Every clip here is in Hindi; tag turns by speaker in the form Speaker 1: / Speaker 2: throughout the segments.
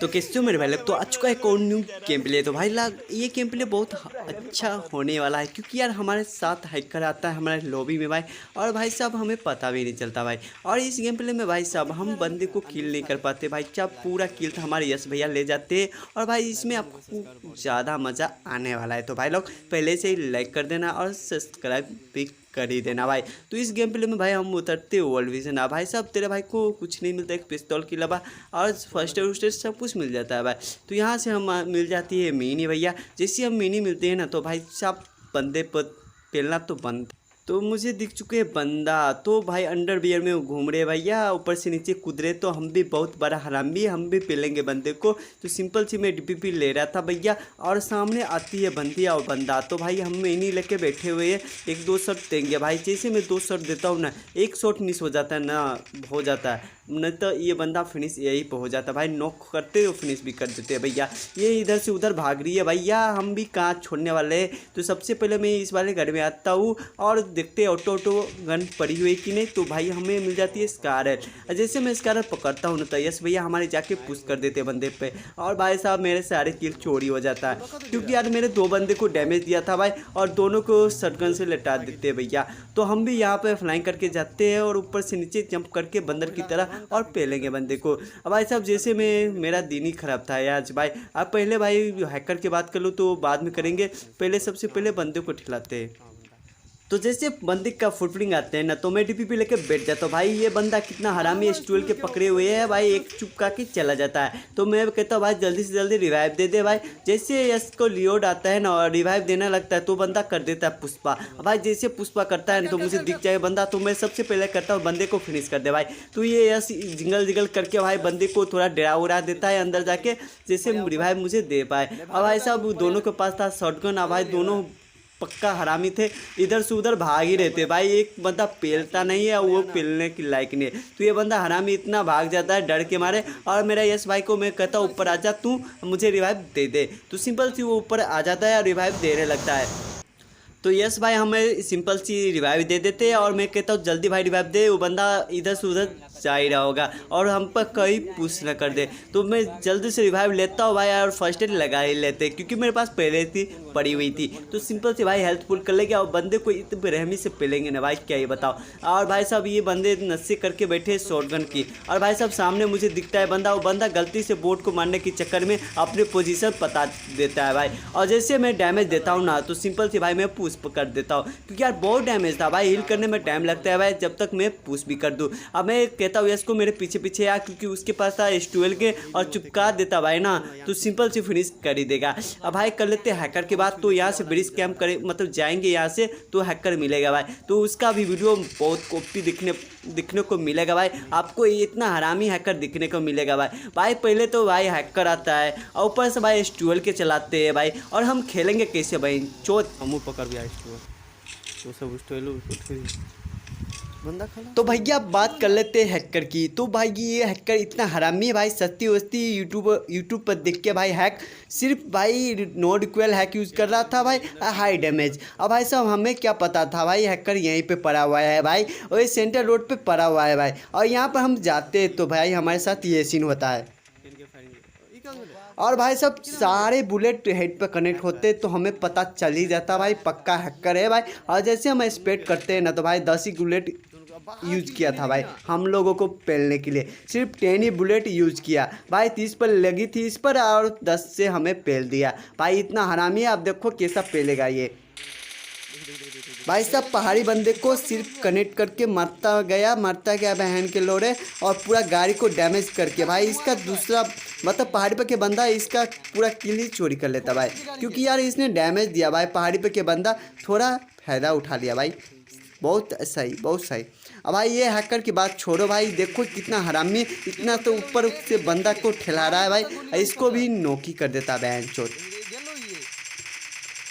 Speaker 1: तो कैसे हो मेरे भाई लोग, तो आ चुका है एक और न्यू गेम प्ले। तो भाई लाग ये गेम प्ले बहुत अच्छा होने वाला है, क्योंकि यार हमारे साथ हैकर आता है हमारे लॉबी में भाई। और भाई साहब हमें पता भी नहीं चलता भाई। और इस गेम प्ले में भाई साहब हम बंदे को किल नहीं कर पाते भाई, जब पूरा किल तो हमारे यश भैया ले जाते हैं। और भाई इसमें आपको ज़्यादा मज़ा आने वाला है। तो भाई लोग पहले से ही लाइक कर देना और सब्सक्राइब भी कर ही देना भाई। तो इस गेम प्ले में भाई हम उतरते वर्ल्ड विजन। भाई साहब तेरे भाई को कुछ नहीं मिलता एक पिस्तौल के अलावा, और फर्स्ट एड उस्ट सब कुछ मिल जाता है भाई। तो यहाँ से हम मिल जाती है मिनी भैया। जैसे हम मिनी मिलते हैं ना तो भाई साहब बंदे पर पेलना तो बंद। तो मुझे दिख चुके हैं बंदा, तो भाई अंडरवियर में घूम रहे भैया, ऊपर से नीचे कूद रहे। तो हम भी बहुत बड़ा हरामी, हम भी पेलेंगे बंदे को। तो सिंपल सी मैं डीपीपी ले रहा था भैया, और सामने आती है बंदिया और बंदा। तो भाई हम इन्हीं लेके बैठे हुए हैं, एक दो शॉट देंगे भाई। जैसे मैं दो शॉट देता हूँ ना, एक शॉट मिस हो जाता है ना, हो जाता है नहीं तो ये बंदा फिनिश यही पे हो जाता है भाई। नॉक करते हो फिनिश भी कर देते हैं भैया। ये इधर से उधर भाग रही है भैया, हम भी कहाँ छोड़ने वाले हैं। तो सबसे पहले मैं इस वाले घर में आता हूँ और देखते हैं ऑटो गन पड़ी हुई कि नहीं। तो भाई हमें मिल जाती है स्कारर। जैसे मैं स्कारर पकड़ता हूँ ना तो यस भैया हमारे जाके पुश कर देते हैं बंदे पे। और भाई साहब मेरे सारे किल चोरी हो जाता है, क्योंकि यार मेरे दो बंदे को डैमेज दिया था भाई, और दोनों को शॉटगन से लटा देते हैं भैया। तो हम भी यहाँ पे फ्लाइंग करके जाते हैं और ऊपर से नीचे जंप करके बंदर की तरह और पेलेंगे बंदे को। अब भाई साहब जैसे मैं मेरा दिन ही ख़राब था आज भाई। अब पहले भाई हैकर की बात कर लूँ तो बाद में करेंगे, पहले सबसे पहले बंदे को ठिलाते हैं। तो जैसे बंदे का फुटप्रिंट आते हैं ना तो मैं डीपीपी लेके बैठ जाता हूँ भाई। ये बंदा कितना हरामी स्टूल के पकड़े हुए है भाई, एक चुपका के चला जाता है। तो मैं कहता हूँ भाई जल्दी से जल्दी रिवाइव दे दे भाई। जैसे इसको लियोड आता है ना और रिवाइव देने लगता है तो बंदा कर देता है पुष्पा। भाई जैसे पुष्पा करता है ना तो मुझे दिख जाए बंदा, तो मैं सबसे पहले करता हूँ बंदे को फिनिश कर दे भाई। तो ये यस जिंगल जिंगल करके भाई बंदे को थोड़ा डरा उड़ा देता है अंदर जाके, जैसे रिवाइव मुझे दे पाए। अब भाई साहब दोनों के पास था शॉटगन। अब भाई दोनों पक्का हरामी थे, इधर से उधर भाग ही रहते भाई। एक बंदा पेलता नहीं है, वो पेलने की लायक नहीं है। तो ये बंदा हरामी इतना भाग जाता है डर के मारे। और मेरा यश भाई को मैं कहता हूँ ऊपर आ जा, तू मुझे रिवाइव दे दे। तो सिंपल सी वो ऊपर आ जाता है और रिवाइव देने लगता है। तो यस भाई हमें सिंपल सी रिवाइव दे देते हैं, और मैं कहता हूँ जल्दी भाई रिवाइव दे, वो बंदा इधर से उधर जा ही रहा होगा और हम पर कहीं पुश न कर दे। तो मैं जल्दी से रिवाइव लेता हूँ भाई, और फर्स्ट एड लगा ही लेते क्योंकि मेरे पास पहले थी पड़ी हुई थी। तो सिंपल से भाई हेल्थ फुल कर लेंगे और बंदे को इतने बेरहमी से पेलेंगे ना भाई, क्या ही बताओ। और भाई साहब ये बंदे नशे करके बैठे शॉटगन की। और भाई साहब सामने मुझे दिखता है बंदा, वो बंदा गलती से बोट को मारने के चक्कर में अपनी पोजीशन बता देता है भाई। और जैसे मैं डैमेज देता हूँ ना तो सिंपल से भाई मैं पुश कर देता हूँ, क्योंकि यार बहुत डैमेज था भाई, हील करने में टाइम लगता है भाई जब तक मैं पुश भी कर दूँ। अब मैं कहता हूँ इसको मेरे पीछे पीछे आ, क्योंकि उसके पास था S12 के और चुपका देता भाई ना, तो सिंपल से फिनिश कर ही देगा। अब भाई कर लेते हैं हैकर के बाद। तो यहाँ से ब्रिज कैंप करे मतलब जाएंगे यहाँ से तो हैकर मिलेगा भाई। तो उसका भी वीडियो बहुत कॉपी दिखने को मिलेगा भाई, आपको इतना हरामी हैकर दिखने को मिलेगा भाई। पहले तो भाई हैकर आता है और ऊपर से भाई S12 के चलाते हैं भाई। और हम खेलेंगे कैसे भाई, चोट
Speaker 2: हमू पकड़ भी S12 तो सब बंदा खड़ा।
Speaker 1: तो भैया बात कर लेते हैं हैकर की। तो भाई ये हैकर इतना हरामी है भाई, सस्ती वस्ती यूट्यूब पर देख के भाई हैक सिर्फ भाई नो रिक्वेल हैक यूज़ कर रहा था भाई, हाई डैमेज। अब भाई साहब हमें क्या पता था भाई हैकर यहीं पे पड़ा हुआ है भाई, और ये सेंटर रोड पे पड़ा हुआ है भाई। और यहाँ पर हम जाते हैं तो भाई हमारे साथ ये सीन होता है। और भाई साहब सारे बुलेट हेड पे कनेक्ट होते तो हमें पता चल ही जाता भाई पक्का हैकर है भाई। और जैसे हम एक्सपेक्ट करते हैं ना तो भाई 10 ही बुलेट यूज किया था भाई हम लोगों को पेलने के लिए, सिर्फ 10 ही बुलेट यूज किया भाई। 30 पर लगी थी इस पर और 10 से हमें पेल दिया भाई। इतना हरामी है, आप देखो कैसा पेलेगा ये भाई साहब। पहाड़ी बंदे को सिर्फ कनेक्ट करके मरता गया बहन के लोड़े, और पूरा गाड़ी को डैमेज करके भाई इसका दूसरा मतलब पहाड़ी पे के बंदा इसका पूरा किल ही चोरी कर लेता भाई, क्योंकि यार इसने डैमेज दिया भाई। पहाड़ी पे के बंदा थोड़ा फ़ायदा उठा लिया भाई, बहुत सही बहुत सही। अब भाई ये हैकर की बात छोड़ो भाई, देखो कितना हरामी, इतना तो ऊपर से बंदा को ठेला रहा है भाई, इसको भी नोकी कर देता बहन चोट।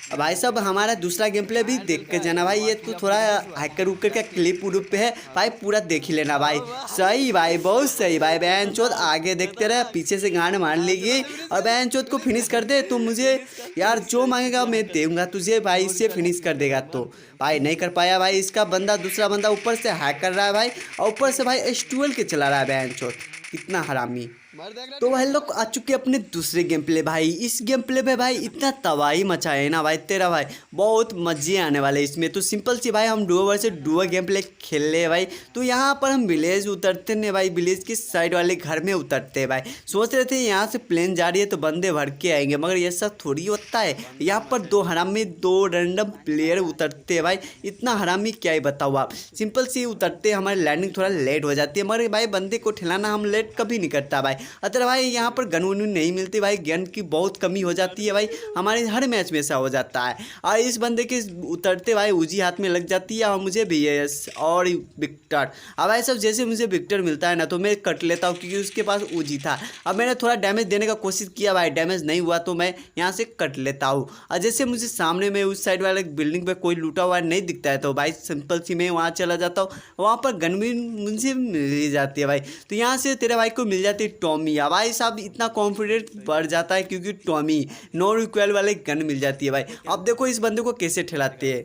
Speaker 1: अब भाई साहब हमारा दूसरा गेम प्ले भी देख के जाना भाई, ये तो थोड़ा हैकर उकर का क्लिप उड़ूप पे है भाई, पूरा देख ही लेना भाई। सही भाई बहुत सही भाई, बहन चोद आगे देखते रहे, पीछे से गांड मार लेगी और बहन चोद को फिनिश कर दे। तो मुझे यार जो मांगेगा मैं दूंगा तुझे भाई, इससे फिनिश कर देगा। तो भाई नहीं कर पाया भाई, इसका बंदा दूसरा बंदा ऊपर से हैक कर रहा है भाई, और ऊपर से भाई S12 के चला रहा है बहन चोद, कितना हरामी। तो भाई लोग आ चुके अपने दूसरे गेम प्ले भाई। इस गेम प्ले में भाई इतना तबाही मचाए है ना भाई तेरा भाई, बहुत मजे आने वाले इसमें। तो सिंपल सी भाई हम Duo versus Duo game play खेल रहे हैं भाई। तो यहाँ पर हम विलेज उतरते ने भाई, विलेज के साइड वाले घर में उतरते हैं भाई। सोच रहे थे यहाँ से प्लेन जा रही है तो बंदे भर के आएंगे, मगर ये सब थोड़ी होता है। यहाँ पर दो रैंडम प्लेयर उतरते हैं भाई। इतना हरामी क्या ही बताओ आप। सिंपल सी उतरते हमारी लैंडिंग थोड़ा लेट हो जाती है, मगर भाई बंदे को ठिलाना हम लेट कभी नहीं करता भाई। अतर भाई यहाँ पर गन वन नहीं मिलती भाई, गन की बहुत कमी हो जाती है भाई, हमारे हर मैच में ऐसा हो जाता है। और इस बंदे के उतरते भाई उजी हाथ में लग जाती है और मुझे भी यस और विक्टर। अब भाई सब जैसे मुझे विक्टर मिलता है ना तो मैं कट लेता हूँ, क्योंकि उसके पास उजी था। अब मैंने थोड़ा डैमेज देने का कोशिश किया भाई, डैमेज नहीं हुआ तो मैं यहाँ से कट लेता हूँ। और जैसे मुझे सामने में उस साइड वाले बिल्डिंग पे कोई लूटा हुआ नहीं दिखता है तो भाई सिंपल सी मैं वहाँ चला जाता हूँ। वहाँ पर गन भी मुझे मिल जाती है भाई। तो यहाँ से तेरे भाई को मिल जाती है टॉमी। अब भाई साहब इतना कॉन्फिडेंस बढ़ जाता है क्योंकि टॉमी नो रिक्वेल वाले गन मिल जाती है भाई। अब देखो इस बंदे को कैसे ठेलाते हैं।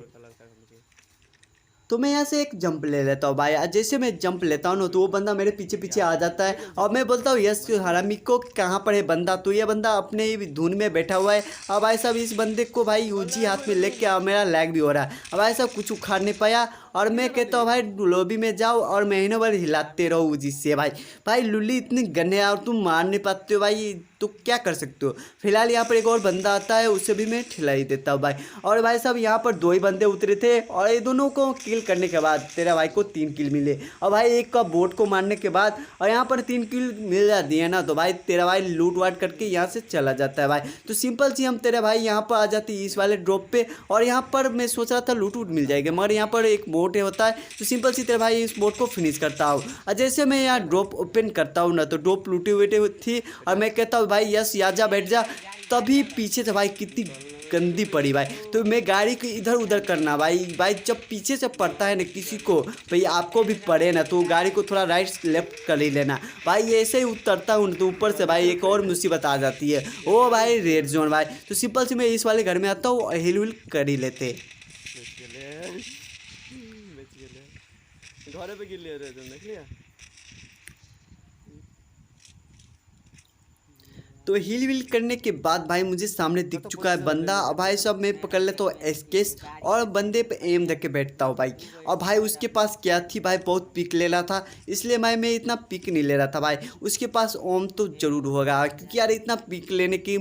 Speaker 1: तो मैं यहाँ से एक जंप ले लेता हूँ भाई। जैसे मैं जंप लेता हूँ ना तो वो बंदा मेरे पीछे पीछे आ जाता है और मैं बोलता हूँ यस हरामी को कहाँ पर है बंदा। तो ये बंदा अपने ही धुन में बैठा हुआ है। अब भाई साहब इस बंदे को भाई यूजी हाथ में लेके मेरा लैग भी हो रहा है। अब भाई साहब कुछ उखाड़ नहीं पाया और मैं कहता हूँ भाई लॉबी में जाओ और महीनों भर हिलाते रहो उजी से भाई। भाई लुल्ली इतनी गन्ने है और तुम मार नहीं पाते हो भाई, तो क्या कर सकते हो। फिलहाल यहाँ पर एक और बंदा आता है, उसे भी मैं ठिला ही देता हूँ भाई। और भाई साहब यहाँ पर 2 ही बंदे उतरे थे और ये दोनों को किल करने के बाद तेरा भाई को 3 किल मिले। और भाई एक का बोट को मारने के बाद और यहाँ पर 3 किल मिल जाती है ना तो भाई तेरा भाई लूट वाट करके यहाँ से चला जाता है भाई। तो सिंपल सी हम तेरे भाई यहाँ पर आ जाती है इस वाले ड्रॉप पे। और यहाँ पर मैं सोच रहा था लूट वूट मिल जाएगा, मगर यहाँ पर एक बोट होता है। तो सिंपल सी तेरे भाई इस बोट को फिनिश करता हूँ। और जैसे मैं यहाँ ड्रॉप ओपन करता हूँ ना तो ड्रॉप लूटे हुए थी और मैं कहता हूँ भाई यस या जा बैठ जा, तभी पीछे से भाई कितनी गंदी पड़ी भाई। तो मैं गाड़ी को इधर उधर करना भाई जब पीछे से पड़ता है ना किसी को भाई आपको भी पड़े ना तो गाड़ी को थोड़ा राइट लेफ्ट कर ही लेना भाई। ऐसे ही उतरता हूँ तो ऊपर से भाई एक और मुसीबत आ जाती है, ओ भाई रेड जोन भाई। तो सिंपल से मैं इस वाले घर में आता हूँ और हिल विल कर ही लेते।
Speaker 2: घर पे गिर लिया रे तुम देख लिया।
Speaker 1: तो हिल विल करने के बाद भाई मुझे सामने दिख चुका है बंदा। अब भाई सब मैं पकड़ लेता हूँ एसकेस और बंदे पे एम रख के बैठता हूँ भाई। और भाई उसके पास क्या थी भाई, बहुत पिक ले रहा था, इसलिए मैं इतना पिक नहीं ले रहा था भाई। उसके पास ओम तो ज़रूर होगा, क्योंकि यार इतना पिक लेने की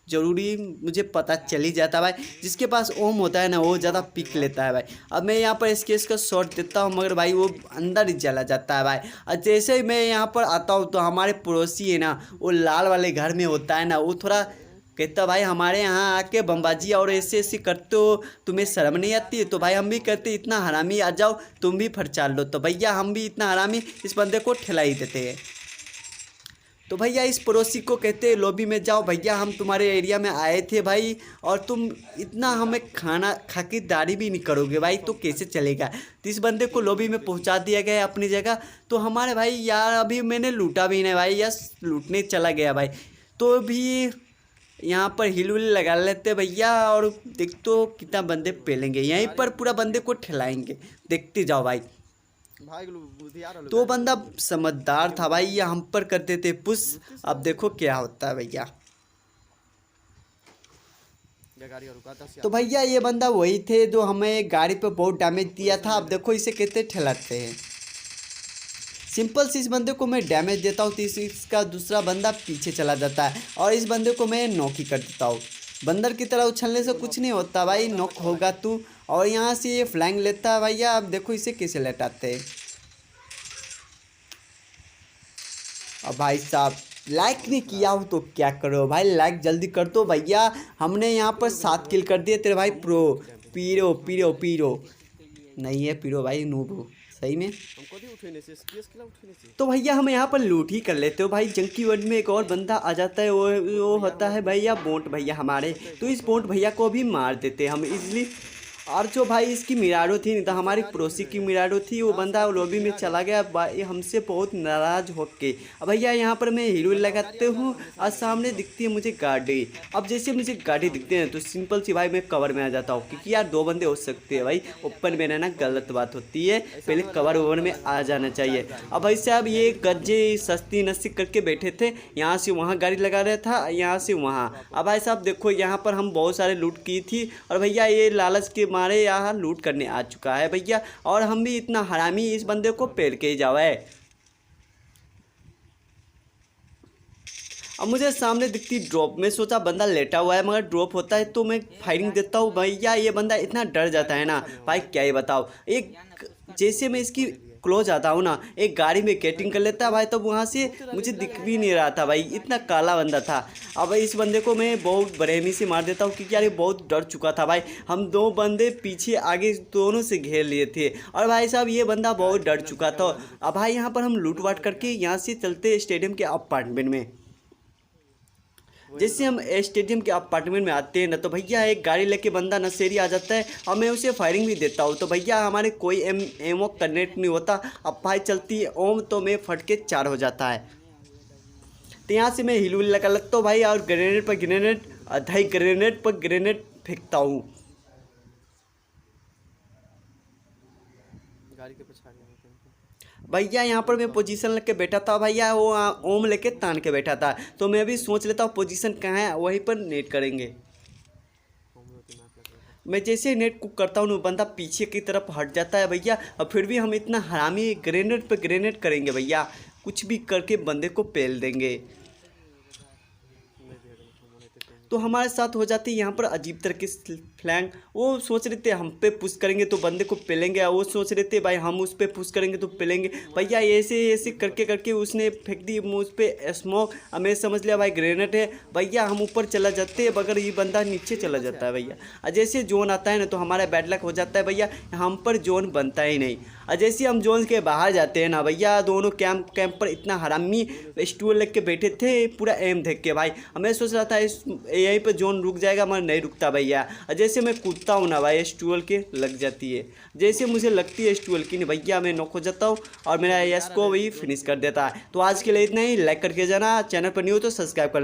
Speaker 1: ज़रूरी मुझे पता चल ही जाता भाई। जिसके पास ओम होता है ना वो ज़्यादा पिक लेता है भाई। अब मैं यहाँ पर एसकेस का शॉट देता हूँ मगर भाई वो अंदर ही चला जाता है भाई। और जैसे ही मैं यहाँ पर आता हूँ तो हमारे पड़ोसी है ना वो लाल वाले घर में होता है ना, वो थोड़ा कहता भाई हमारे यहाँ आके बमबाजी और ऐसे ऐसे करते हो, तुम्हें शर्म नहीं आती है। तो भाई हम भी करते इतना हरामी, आ जाओ तुम भी फटचाल लो। तो भैया हम भी इतना हरामी इस बंदे को ठिला ही देते हैं। तो भैया इस पड़ोसी को कहते हैं लॉबी में जाओ भैया, हम तुम्हारे एरिया में आए थे भाई और तुम इतना हमें खाना खातिरदारी भी नहीं करोगे भाई, तो कैसे चलेगा। तो इस बंदे को लॉबी में पहुंचा दिया गया अपनी जगह। तो हमारे भाई यार अभी मैंने लूटा भी नहीं भाई, यस लूटने चला गया भाई। तो भी यहाँ पर हिल विल लगा लेते भैया और देख तो कितना बंदे पेलेंगे, यहीं पर पूरा बंदे को ठिलाएंगे, देखते जाओ भाई। तो बंदा समझदार था भाई, ये हम पर करते थे पुश। अब देखो क्या होता है भैया। तो भैया ये बंदा वही थे जो हमें गाड़ी पे बहुत डैमेज दिया था। अब देखो इसे कहते ठेलाते हैं। सिंपल से इस बंदे को मैं डैमेज देता हूँ तो इसका दूसरा बंदा पीछे चला जाता है और इस बंदे को मैं नॉक ही कर देता हूँ। बंदर की तरह उछलने से कुछ नहीं होता भाई, नॉक होगा तू। और यहाँ से ये फ्लैंग लेता है भैया। अब देखो इसे कैसे लटाते हैं। अब भाई साहब लाइक नहीं किया हो तो क्या करो भाई, लाइक जल्दी कर दो भैया। हमने यहाँ पर 7 किल कर दिए तेरे भाई प्रो पीरो पीरो पीरो नहीं है पीरो भाई, नूबू सही में। तो भैया हम यहाँ पर लूट ही कर लेते हो भाई। जंकी वर्ड में एक और बंदा आ जाता है, वो होता है भैया बोट भैया हमारे। तो इस बोट भैया को भी मार देते हैं हम इजली। और जो भाई इसकी मिराडो थी नहीं तो हमारी पड़ोसी की मिराडो थी, वो बंदा लॉबी में चला गया भाई हमसे बहुत नाराज़ होके। अब भैया यहाँ पर मैं हीरो लगाते हूँ और सामने दिखती है मुझे गाड़ी। अब जैसे मुझे गाड़ी दिखते हैं तो सिंपल सी भाई मैं कवर में आ जाता हूँ, क्योंकि यार 2 बंदे हो सकते हैं भाई, ओपन में रहना गलत बात होती है, पहले कवर ओवर में आ जाना चाहिए। अब भाई साहब ये गज्जे सस्ती नस्ती करके बैठे थे, यहाँ से वहाँ गाड़ी लगा रहा था, यहाँ से वहाँ। अब भाई साहब देखो यहाँ पर हम बहुत सारे लूट की थी और भैया ये लालच के मारे यहाँ लूट करने आ चुका है भैया, और हम भी इतना हरामी इस बंदे को पेड़ के ही जावा है। अब मुझे सामने दिखती ड्रॉप में, सोचा बंदा लेटा हुआ है मगर ड्रॉप होता है तो मैं फायरिंग देता हूँ भैया, ये बंदा इतना डर जाता है ना भाई क्या ही बताओ। एक जैसे मैं इसकी क्लोज आता हूँ ना, एक गाड़ी में गेटिंग कर लेता है भाई, तो वहाँ से मुझे दिख भी नहीं रहा था भाई, इतना काला बंदा था। अब इस बंदे को मैं बहुत बरेमी से मार देता हूँ, क्योंकि यार ये बहुत डर चुका था भाई, हम 2 बंदे पीछे आगे दोनों से घेर लिए थे और भाई साहब ये बंदा बहुत डर चुका था। अब भाई यहाँ पर हम लूट वाट करके यहाँ से चलते स्टेडियम के अपार्टमेंट में। जैसे हम स्टेडियम के अपार्टमेंट में आते हैं ना, तो भैया एक गाड़ी लेके बंदा नशेरी आ जाता है और मैं उसे फायरिंग भी देता हूँ, तो भैया हमारे कोई एमओ कनेक्ट नहीं होता। अब भाई चलती है ओम तो मैं फट के 4 हो जाता है। तो यहाँ से मैं हिल लगा लगता हूँ भाई, और ग्रेनेड पर ग्रेनेड, आधा ग्रेनेड पर ग्रेनेड फेंकता हूँ।
Speaker 2: गाड़ी के पीछे आ गया मैं।
Speaker 1: भैया यहाँ पर मैं पोजीशन लेके बैठा था भैया, वो ओम लेके तान के बैठा था, तो मैं भी सोच लेता हूँ पोजीशन कहाँ है, वहीं पर नेट करेंगे। मैं जैसे नेट कुक करता हूँ बंदा पीछे की तरफ हट जाता है भैया, और फिर भी हम इतना हरामी ग्रेनेड पे ग्रेनेड करेंगे भैया, कुछ भी करके बंदे को पेल देंगे। तो हमारे साथ हो जाती है यहाँ पर अजीब तरह की फ्लैंक। वो सोच रहे थे हम पे पुश करेंगे तो बंदे को पेलेंगे, वो सोच रहे थे भाई हम उस पर पुश करेंगे तो पेलेंगे भैया। ऐसे ऐसे करके करके उसने फेंक दी उस पर स्मोक, हमें समझ लिया भाई ग्रेनेड है भैया, हम ऊपर चला जाते हैं मगर ये बंदा नीचे चला जाता है भैया। और जैसे जोन आता है ना तो हमारा बैड लक हो जाता है भैया, हम पर जोन बनता ही नहीं। और जैसे हम जोन के बाहर जाते हैं ना भैया, दोनों कैंप पर इतना हरामी स्टूल लेके बैठे थे पूरा एम देख के भाई, हमें सोच रहा था इस यहीं पे जोन रुक जाएगा मगर नहीं रुकता भैया। और जैसे मैं कूदता हूँ ना भाई स्टूल के लग जाती है, जैसे मुझे लगती है स्टूल की नहीं भैया मैं नॉक हो जाता हूँ और मेरा यस को वही फिनिश कर देता है। तो आज के लिए इतना ही, लाइक करके जाना, चैनल पर न्यू हो तो सब्सक्राइब कर